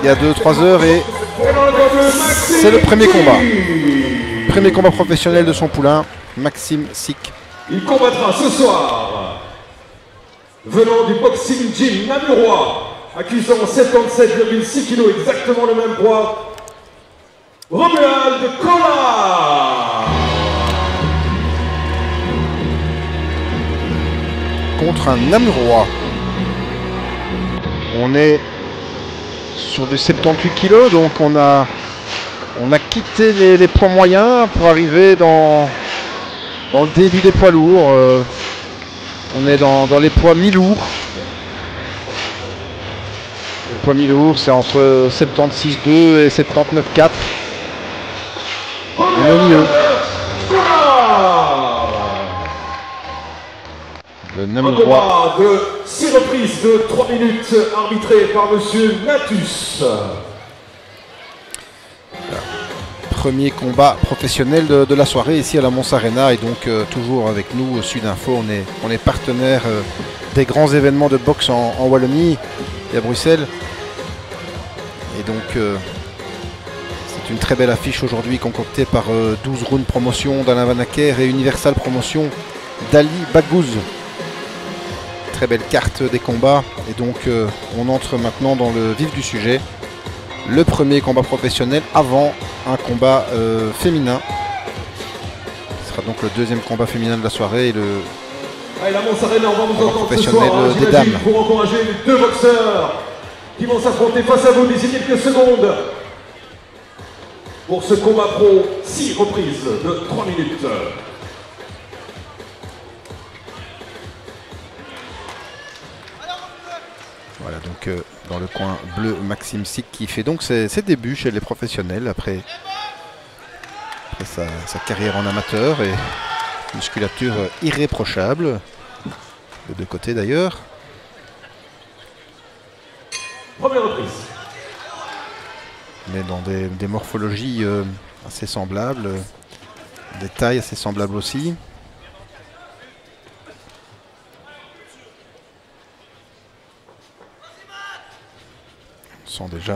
il y a 2-3 heures et c'est le premier combat. Premier combat professionnel de son poulain, Maxime Sick. Il combattra ce soir, venant du Boxing Gym Namurois, accusant 77,6 kg, exactement le même poids, Romuald Collard. Contre un Namurois. On est sur du 78 kg, donc on a quitté les poids moyens pour arriver dans le début des poids lourds. On est dans les poids mi-lourds. Les poids mi-lourds, c'est entre 76,2 et 79,4. On est au milieu. Le Namurois. Un combat de 6 reprises de 3 minutes arbitré par monsieur Natus. Premier combat professionnel de la soirée ici à la Mons Arena et donc toujours avec nous Sudinfo, on est partenaire des grands événements de boxe en Wallonie et à Bruxelles. Et donc c'est une très belle affiche aujourd'hui concoctée par 12 Rounds Promotion d'Alain Van Acker et Universal Promotion d'Ali Baghouz. Très belle carte des combats et donc on entre maintenant dans le vif du sujet. Le premier combat professionnel avant un combat féminin. Ce sera donc le deuxième combat féminin de la soirée et le la Mons Arena, on va vous entendre ce professionnel soir, des dames. Pour encourager les deux boxeurs qui vont s'affronter face à vous d'ici quelques secondes. Pour ce combat pro, 6 reprises de 3 minutes. Voilà donc dans le coin bleu Maxime Sick qui fait donc ses débuts chez les professionnels après sa carrière en amateur et musculature irréprochable de deux côtés d'ailleurs. Première reprise. Mais dans des morphologies assez semblables, des tailles assez semblables aussi. On sent déjà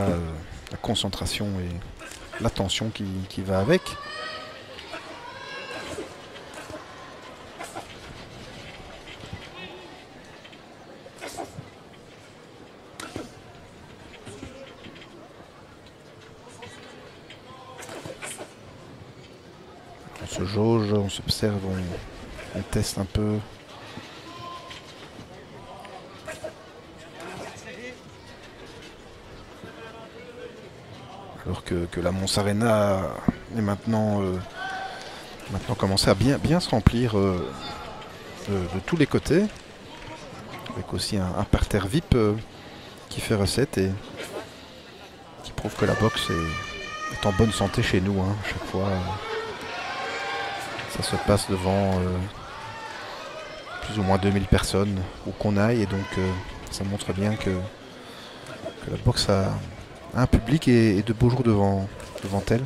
la concentration et l'attention qui va avec. On se jauge, on s'observe, on teste un peu. Alors que la Mons Arena est maintenant commencé à bien se remplir de tous les côtés. Avec aussi un parterre VIP qui fait recette et qui prouve que la boxe est en bonne santé chez nous. Hein. Chaque fois, ça se passe devant plus ou moins 2000 personnes où qu'on aille. Et donc, ça montre bien que la boxe a un public et de beaux jours devant elle.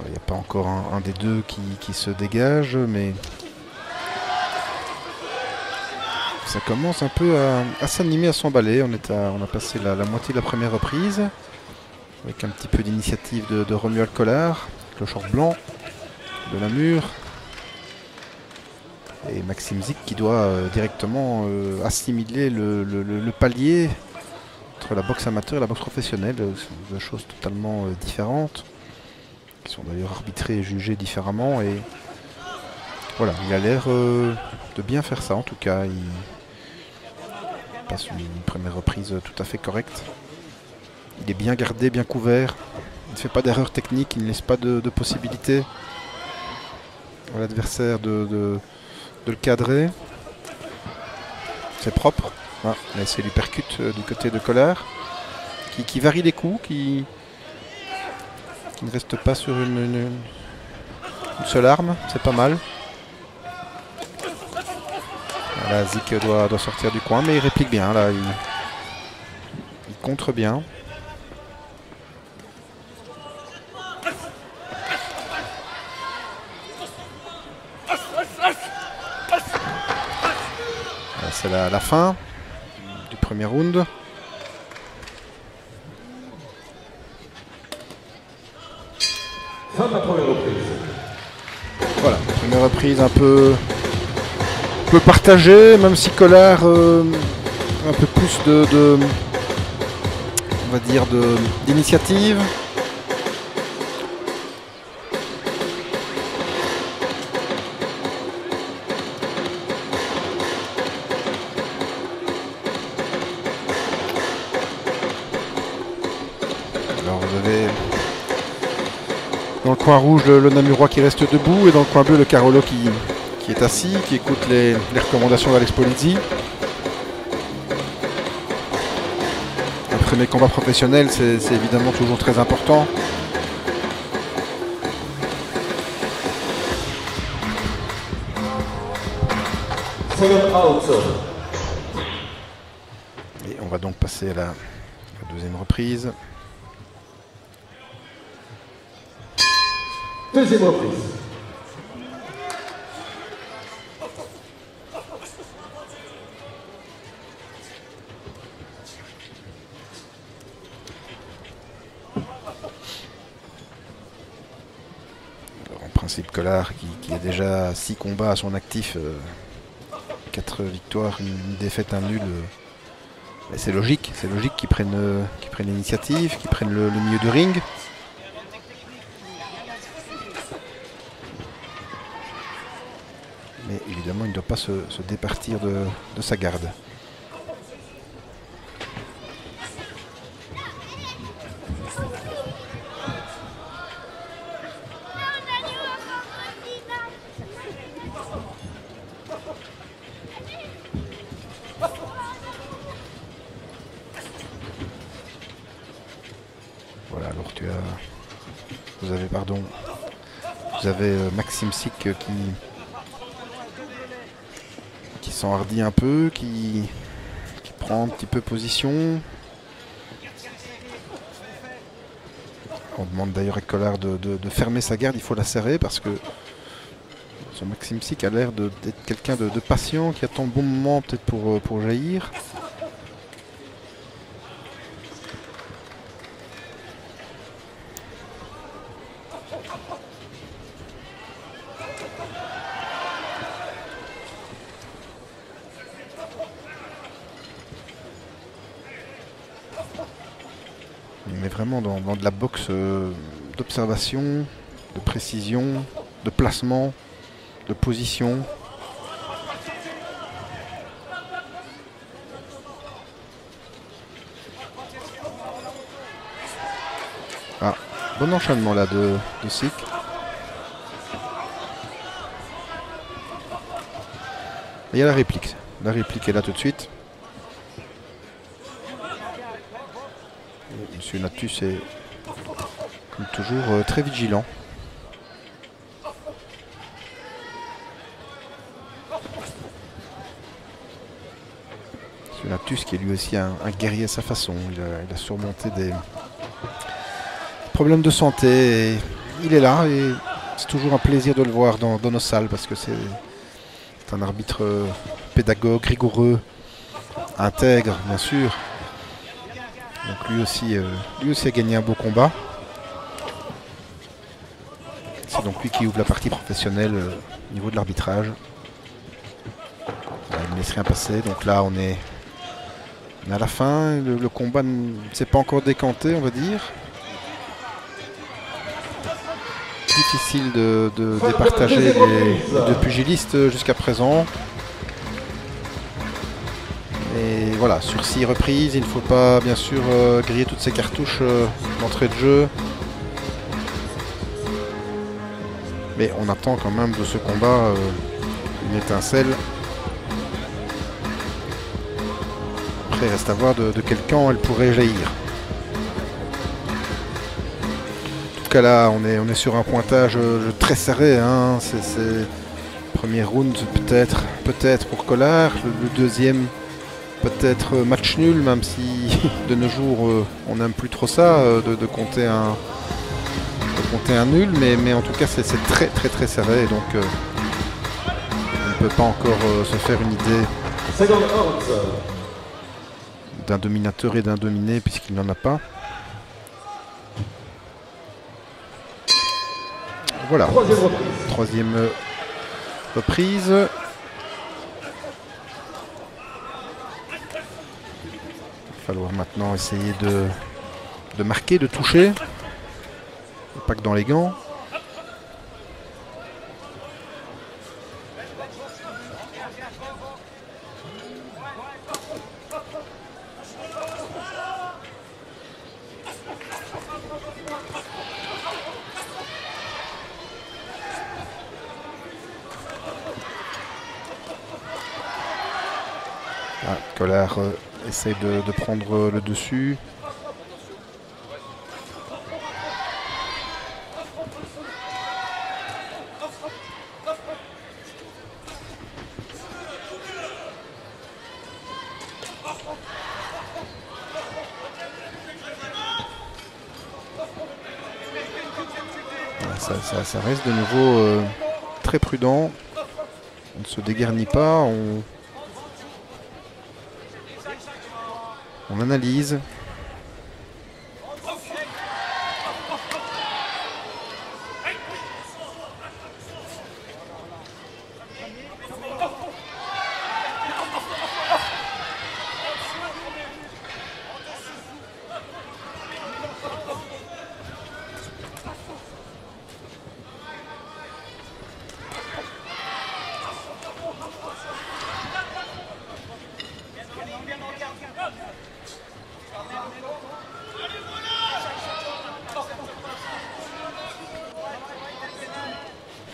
Il n'y a pas encore un des deux qui se dégage, mais ça commence un peu à s'animer, à s'emballer. On a passé la moitié de la première reprise, avec un petit peu d'initiative de Romuald Collard, le short blanc de Namur. Et Maxime Sick qui doit directement assimiler le palier entre la boxe amateur et la boxe professionnelle. C'est deux choses totalement différentes, qui sont d'ailleurs arbitrées et jugées différemment. Et voilà, il a l'air de bien faire ça en tout cas. Il passe une première reprise tout à fait correcte. Il est bien gardé, bien couvert. Il ne fait pas d'erreur technique, il ne laisse pas de possibilité à l'adversaire de le cadrer. C'est propre. Ah, là, c'est lui percute du côté de Collard, qui varie les coups, qui ne reste pas sur une seule arme. C'est pas mal. Là, Sick doit sortir du coin, mais il réplique bien. Là, il contre bien. c'est la fin du premier round. Fin de la première reprise. Voilà, première reprise un peu partagée, même si Collard un peu plus on va dire d'initiative. Alors vous avez dans le coin rouge le Namurois qui reste debout et dans le coin bleu le Carolo qui est assis, qui écoute les recommandations d'Alex Polizzi. Un premier combat professionnel, c'est évidemment toujours très important. Et on va donc passer à la deuxième reprise. Deuxième reprise. Alors, en principe, Collard qui a déjà 6 combats à son actif, 4 victoires, une défaite, un nul. C'est logique qu'ils prennent l'initiative, qu'ils prennent le milieu de ring. Mais évidemment, il ne doit pas se départir de sa garde. Voilà, alors vous avez Maxime Sick qui s'enhardit un peu, qui prend un petit peu position. On demande d'ailleurs à Collard de fermer sa garde, il faut la serrer parce que ce Maxime Sick a l'air d'être quelqu'un de patient, qui attend le bon moment peut-être pour jaillir. On est vraiment dans de la boxe d'observation, de précision, de placement, de position. Ah, bon enchaînement là de Sick. Il y a la réplique. La réplique est là tout de suite. Monsieur Natus est, comme toujours, très vigilant. Monsieur Natus qui est lui aussi un guerrier à sa façon. Il a surmonté des problèmes de santé. Et il est là et c'est toujours un plaisir de le voir dans nos salles parce que c'est un arbitre pédagogue, rigoureux, intègre, bien sûr. Donc lui aussi a gagné un beau combat. C'est donc lui qui ouvre la partie professionnelle au niveau de l'arbitrage. Il ne laisse rien passer. Donc là on est à la fin. Le combat ne s'est pas encore décanté, on va dire. Difficile de départager les deux pugilistes jusqu'à présent. Et voilà, sur 6 reprises, il ne faut pas bien sûr griller toutes ces cartouches d'entrée de jeu. Mais on attend quand même de ce combat une étincelle. Après, il reste à voir de quel camp elle pourrait jaillir. En tout cas là, on est sur un pointage très serré. Hein. C'est premier round peut-être pour Collard. Le deuxième... peut-être match nul, même si de nos jours on n'aime plus trop ça, de compter un nul, mais en tout cas c'est très serré, donc on ne peut pas encore se faire une idée Second out. D'un dominateur et d'un dominé puisqu'il n'en a pas. Voilà, Troisième reprise. troisième reprise. Il va falloir maintenant essayer de marquer, de toucher. Pas que dans les gants. Ah, Collard essaie de prendre le dessus. Ça reste de nouveau très prudent. On ne se dégarnit pas, on analyse.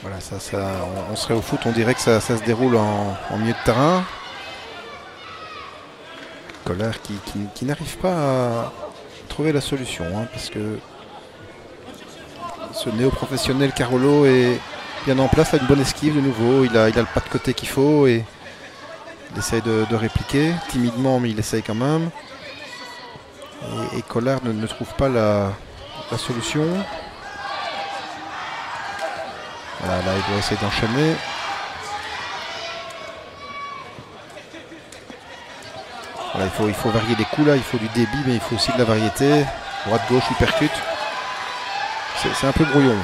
Voilà, on serait au foot, on dirait que ça se déroule en milieu de terrain. Collard qui n'arrive pas à trouver la solution, hein, parce que ce néo-professionnel Carolo est bien en place, a une bonne esquive de nouveau, il a le pas de côté qu'il faut et il essaye de répliquer, timidement mais il essaye quand même. Et Collard ne trouve pas la solution. Voilà, là il doit essayer d'enchaîner. Voilà, il faut varier les coups là, il faut du débit mais il faut aussi de la variété. Droite-gauche, il percute. C'est un peu brouillon.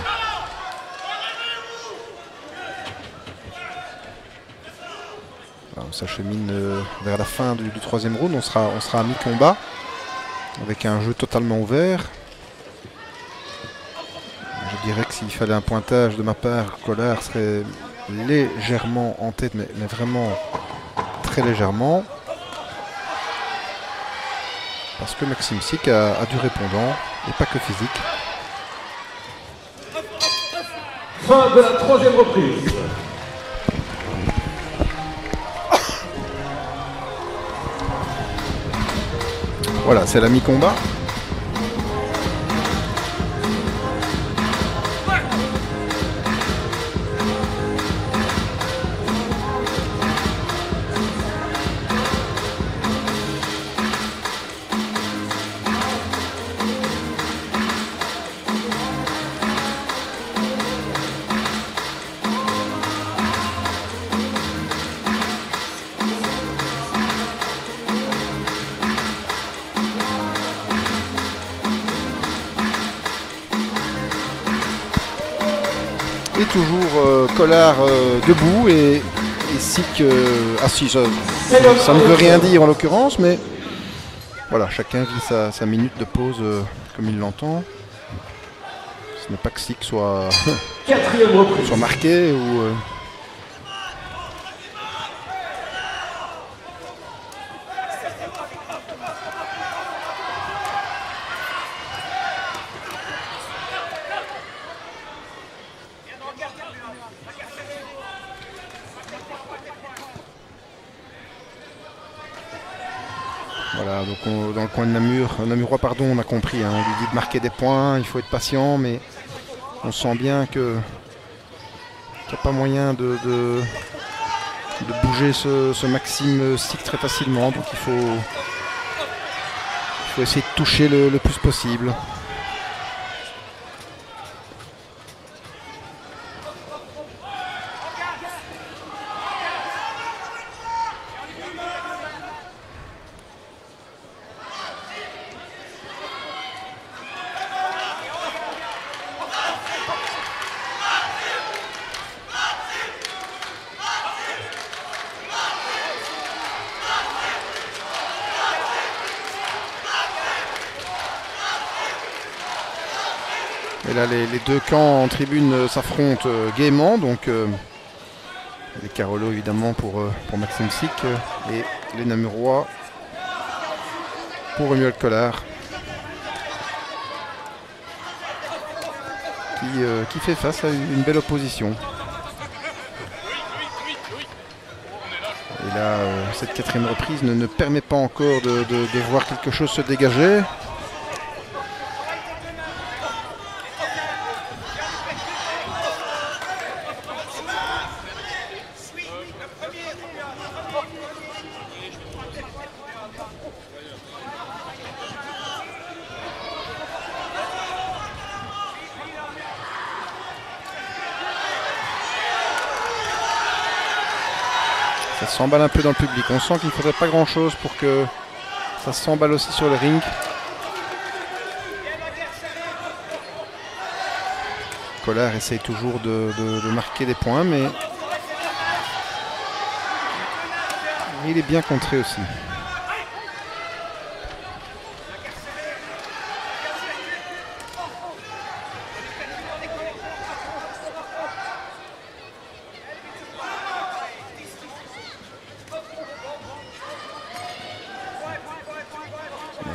Alors, on s'achemine vers la fin du troisième round, on sera à mi-combat avec un jeu totalement ouvert. Je dirais que s'il fallait un pointage de ma part, Collard serait légèrement en tête, mais vraiment très légèrement. Parce que Maxime Sick a du répondant, et pas que physique. Fin de la troisième reprise. Voilà, c'est la mi-combat. Et toujours Collard debout et Sick assis. Ça ne veut rien dire en l'occurrence, mais voilà, chacun vit sa minute de pause comme il l'entend. Ce n'est pas que Sick soit marqué ou... Voilà, donc dans le coin de Namurois, pardon, on a compris, hein, on lui dit de marquer des points, il faut être patient, mais on sent bien qu'il n'y a pas moyen de bouger ce Maxime Sick très facilement, donc il faut essayer de toucher le plus possible. là, les deux camps en tribune s'affrontent gaiement. Donc, les Carolo évidemment pour Maxime Sick et les Namurois pour Romuald Collard. Qui fait face à une belle opposition. Et là, cette quatrième reprise ne permet pas encore de voir quelque chose se dégager. Ça s'emballe un peu dans le public. On sent qu'il ne faudrait pas grand chose pour que ça s'emballe aussi sur le ring. Collard essaye toujours de marquer des points, mais il est bien contré aussi.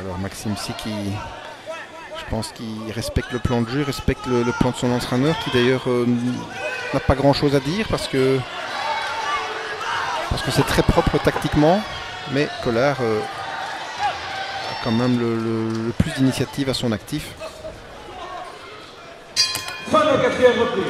Alors Maxime Sick, je pense qu'il respecte le plan de jeu, il respecte le plan de son entraîneur, qui d'ailleurs n'a pas grand chose à dire parce que c'est très propre tactiquement, mais Collard a quand même le plus d'initiative à son actif. Fin de la quatrième reprise.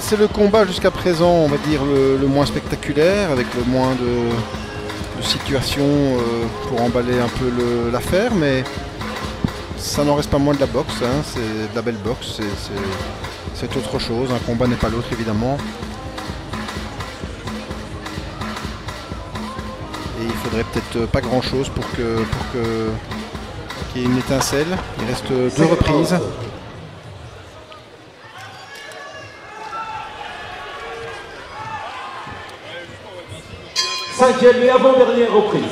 C'est le combat jusqu'à présent, on va dire, le moins spectaculaire, avec le moins de situations pour emballer un peu l'affaire, mais ça n'en reste pas moins de la boxe, hein, c'est de la belle boxe, c'est autre chose, un combat n'est pas l'autre évidemment. Et il faudrait peut-être pas grand chose pour qu'il y ait une étincelle. Il reste 2 reprises. Cinquième et avant-dernière reprise.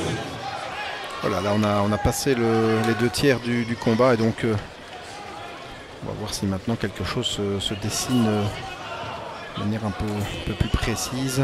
Voilà, là on a passé les 2 tiers du combat et donc on va voir si maintenant quelque chose se dessine de manière un peu plus précise.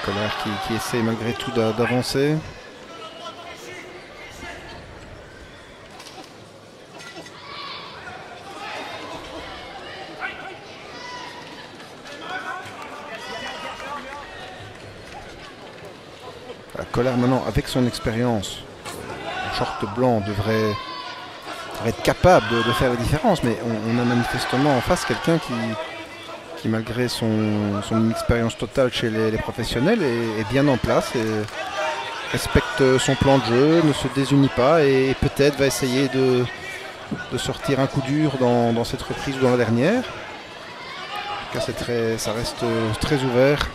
Collard qui essaie malgré tout d'avancer. Collard maintenant, avec son expérience, en short blanc devrait être capable de faire la différence, mais on a manifestement en face quelqu'un qui malgré son expérience totale chez les professionnels est bien en place et respecte son plan de jeu, ne se désunit pas et peut-être va essayer de sortir un coup dur dans cette reprise ou dans la dernière. En tout cas, ça reste très ouvert.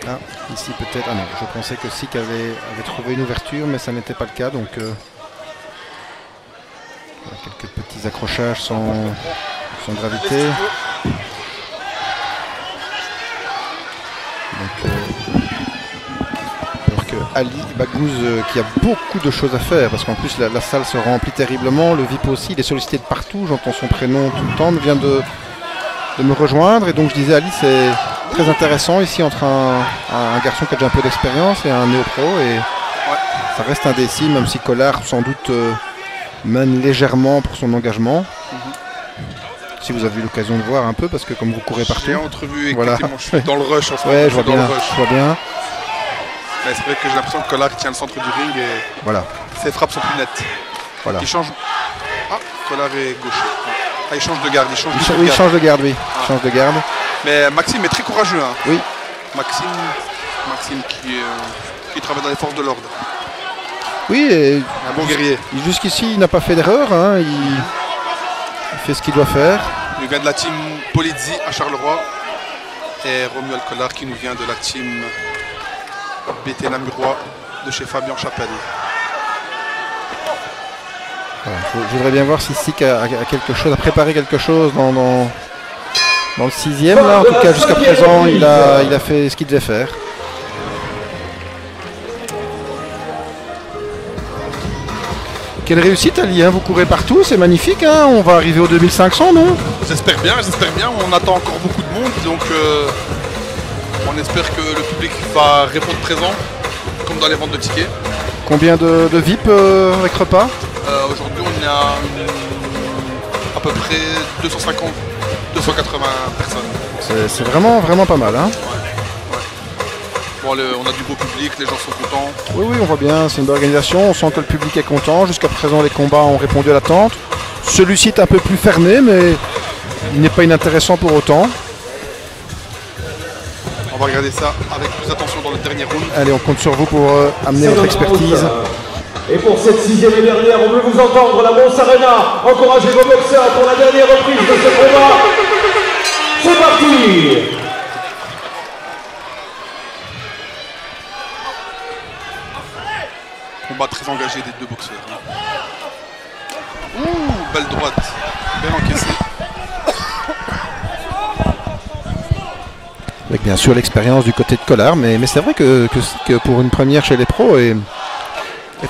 Ah, ici peut-être. Ah non, je pensais que Sick avait trouvé une ouverture, mais ça n'était pas le cas. Donc quelques petits accrochages sans gravité. Donc, alors que Ali Baghouz, qui a beaucoup de choses à faire, parce qu'en plus la salle se remplit terriblement, le VIP aussi, il est sollicité de partout, j'entends son prénom tout le temps, vient de me rejoindre. Et donc je disais, Ali, c'est très intéressant ici entre un garçon qui a déjà un peu d'expérience et un néo-pro, et ça reste indécis, même si Collard sans doute mène légèrement pour son engagement. Si vous avez eu l'occasion de voir un peu, parce que comme vous courez partout. J'ai entrevu, voilà. Effectivement, je suis dans le rush en ce moment. Ouais, je vois bien. Mais c'est vrai que j'ai l'impression que Collard tient le centre du ring et voilà. Ses frappes sont plus nettes. Voilà. Il change. Ah, Collard est gauche. Ah, il change de garde. Il change de garde, oui. Ah. Il change de garde. Mais Maxime est très courageux. Hein. Oui. Maxime qui travaille dans les forces de l'ordre. Oui, et un bon guerrier. Jusqu'ici, il n'a pas fait d'erreur. Hein. Il fait ce qu'il doit faire. Il vient de la team Polizzi à Charleroi. Et Romuald Collard qui nous vient de la team BT Namurois de chez Fabien Chapelle. Voilà, je voudrais bien voir si Sick a quelque chose, a préparé quelque chose dans le 6e. Là, en tout cas, jusqu'à présent, il a fait ce qu'il devait faire. Quelle réussite, Ali, hein, vous courez partout, c'est magnifique, hein, on va arriver aux 2500, non? J'espère bien, on attend encore beaucoup de monde, donc on espère que le public va répondre présent, comme dans les ventes de tickets. Combien de VIP avec repas? Aujourd'hui, on est à peu près 250, 280 personnes. C'est vraiment pas mal, hein. Bon, on a du beau public, les gens sont contents. Oui, on voit bien, c'est une bonne organisation, on sent que le public est content. Jusqu'à présent, les combats ont répondu à l'attente. Celui-ci est un peu plus fermé, mais il n'est pas inintéressant pour autant. On va regarder ça avec plus d'attention dans le dernier round. Allez, on compte sur vous pour amener votre expertise. Et pour cette 6e et dernière, on veut vous entendre, la Mons Arena. Encouragez vos boxeurs pour la dernière reprise de ce combat. C'est parti! Combat très engagé des deux boxeurs. Ouh, belle droite, belle encaissée. Avec bien sûr l'expérience du côté de Collard, mais c'est vrai que pour une première chez les pros est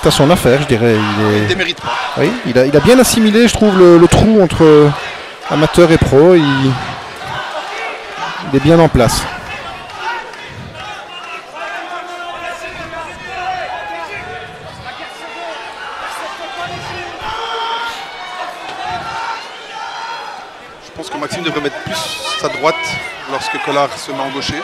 à son affaire, je dirais. Il démérite pas. Oui, il a bien assimilé, je trouve, le trou entre amateur et pro. Il est bien en place. Je pense que Maxime devrait mettre plus sa droite lorsque Collard se met en gaucher.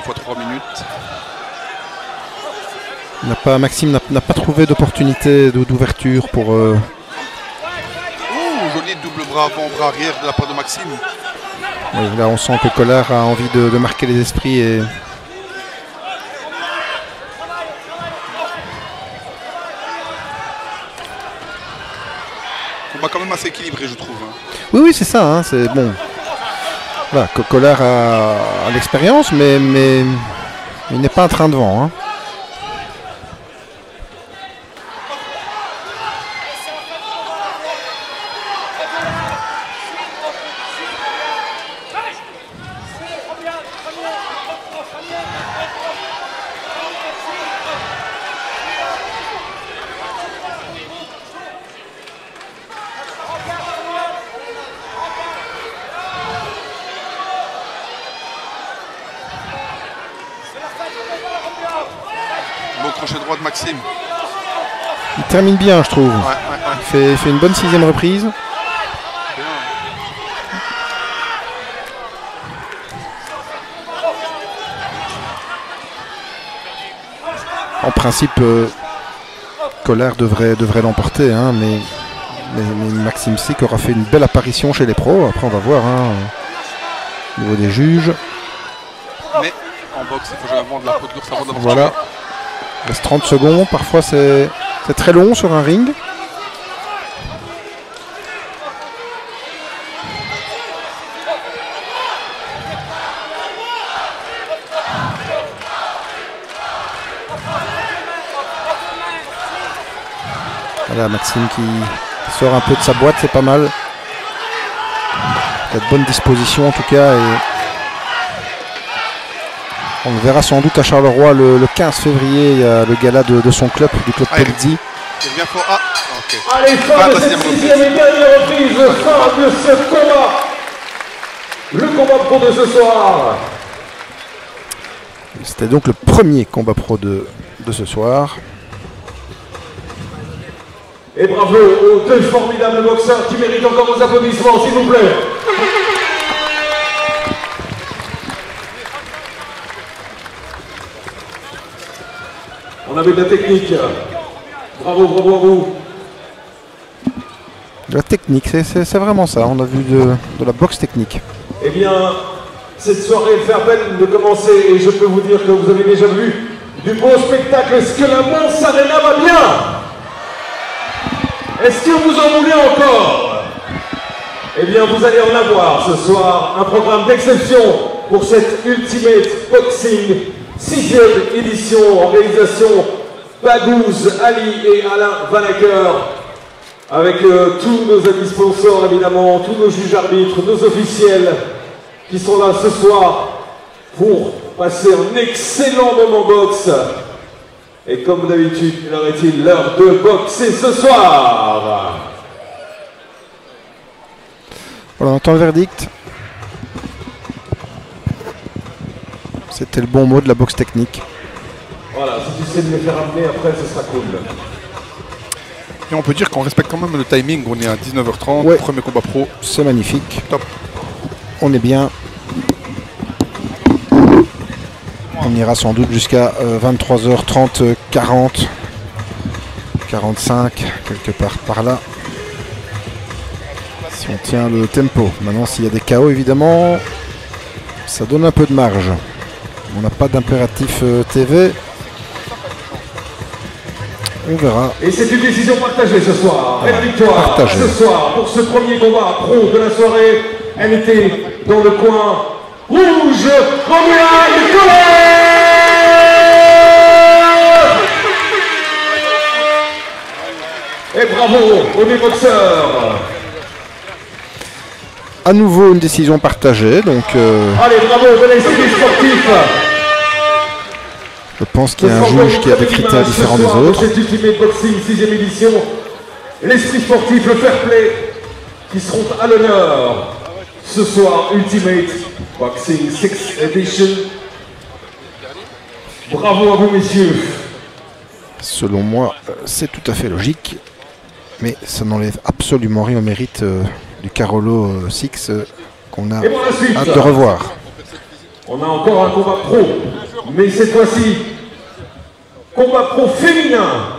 Fois 3 minutes. Maxime n'a pas trouvé d'opportunité d'ouverture pour... Ouh, joli double bras avant, bras arrière de la part de Maxime. Oui, là, on sent que Collard a envie de marquer les esprits et... Combat quand même assez équilibré, je trouve. Oui, c'est ça, hein, c'est bon. Voilà, Collard a l'expérience, mais il n'est pas un train de vent. Hein. Crochet droit de Maxime. Il termine bien, je trouve. Il fait une bonne 6e reprise. Bien. En principe, Collard devrait l'emporter, hein, mais Maxime Sick aura fait une belle apparition chez les pros. Après, on va voir hein, au niveau des juges. Mais en boxe, il faut jamais vendre la peau de l'ours avant d'avoir voilà. Il reste 30 secondes, parfois c'est très long sur un ring. Voilà, Maxime qui sort un peu de sa boîte, c'est pas mal. Il a de bonnes dispositions en tout cas. Et on le verra sans doute à Charleroi le 15 février, il y a le gala de son club, du club Polizzi. Il revient fort. Ah, ok. Allez, fin de cette 6e et dernière reprise, fin de ce combat. Le combat pro de ce soir. C'était donc le premier combat pro de ce soir. Et bravo aux deux formidables boxeurs qui méritent encore vos applaudissements, s'il vous plaît. On avait de la technique. Bravo, bravo à vous. De la technique, c'est vraiment ça. On a vu de la boxe technique. Eh bien, cette soirée fait à peine de commencer et je peux vous dire que vous avez déjà vu du beau spectacle. Est-ce que la Mons Arena va bien? Est-ce que vous en voulez encore? Eh bien, vous allez en avoir ce soir un programme d'exception pour cette Ultimate Boxing 6e édition, organisation Baghouz, Ali et Alain Vanacker, avec tous nos amis sponsors évidemment, tous nos juges arbitres, nos officiels qui sont là ce soir pour passer un excellent moment boxe. Et comme d'habitude, il leur est-il l'heure de boxer ce soir. Voilà, on entend le verdict. C'était le bon mot de la boxe technique. Voilà, si tu sais me les faire amener après, ce sera cool. Et on peut dire qu'on respecte quand même le timing. On est à 19h30, ouais. Premier combat pro. C'est magnifique. Top. On est bien. On ira sans doute jusqu'à 23h30, 40, 45, quelque part par là. Si on tient le tempo. Maintenant, s'il y a des KO, évidemment, ça donne un peu de marge. On n'a pas d'impératif TV. On verra. Et c'est une décision partagée ce soir. Et la victoire partagée ce soir pour ce premier combat pro de la soirée. Elle était dans le coin rouge. Romuald Koller. Et bravo aux deux boxeurs. À nouveau une décision partagée, donc Allez, bravo de l'esprit sportif. je pense qu'il y a un juge qui a des critères différents des autres. Cette Ultimate Boxing 6e édition, l'esprit sportif, le fair play, qui seront à l'honneur ce soir. Ultimate Boxing 6th Edition. Bravo à vous, messieurs. Selon moi, c'est tout à fait logique, mais ça n'enlève absolument rien au mérite du Carolo 6 qu'on a Et pour la suite, hâte de revoir. on a encore un combat pro, mais cette fois-ci, combat pro féminin.